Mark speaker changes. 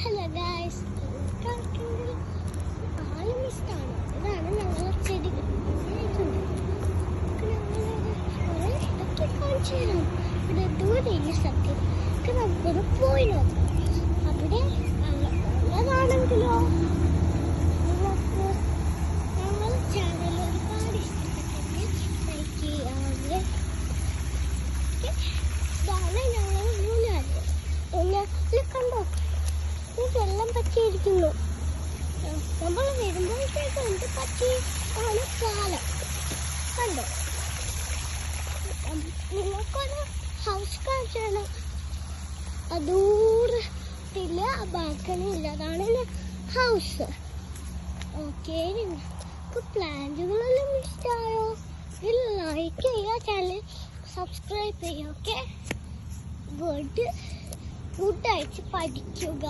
Speaker 1: Hello guys, ആളും ഇഷ്ടമാണ്. ഇതാണ് ഞങ്ങൾ ചെടി കാണിച്ചു തരാം. ഇവിടെ ദൂരെയില്ല സത്യം. നമുക്കൊന്ന് പോയി നോക്കാം. അവിടെ നല്ലതാണെങ്കിലോ നമുക്ക് ഞങ്ങൾ ചാനൽ ഒരുപാട് ഇഷ്ടപ്പെട്ടെങ്കിൽ ലൈക്ക് ചെയ്യാതെ. ഇതാണ് ഞങ്ങൾ ഊഞ്ഞാലിൽ കണ്ടോ, വെള്ളം പറ്റിയിരിക്കുന്നു. നമ്മൾ വരുമ്പോഴത്തേക്ക് എന്ത് പറ്റി ആണ് കാലം കണ്ടോ. നിങ്ങൾക്കൊരു ഹൗസ് കാണിച്ചാണ് ദൂരത്തില്ല, ബാൽക്കണി ഇല്ല. അതാണ് ഹൗസ്. ഓക്കെ, നിങ്ങൾക്ക് പ്ലാന്റുകളെല്ലാം ഇഷ്ടമായോ? ലൈക്ക് ചെയ്യുക, ചാനൽ സബ്സ്ക്രൈബ് ചെയ്യുക. Okay, good night. പഠിക്കുക.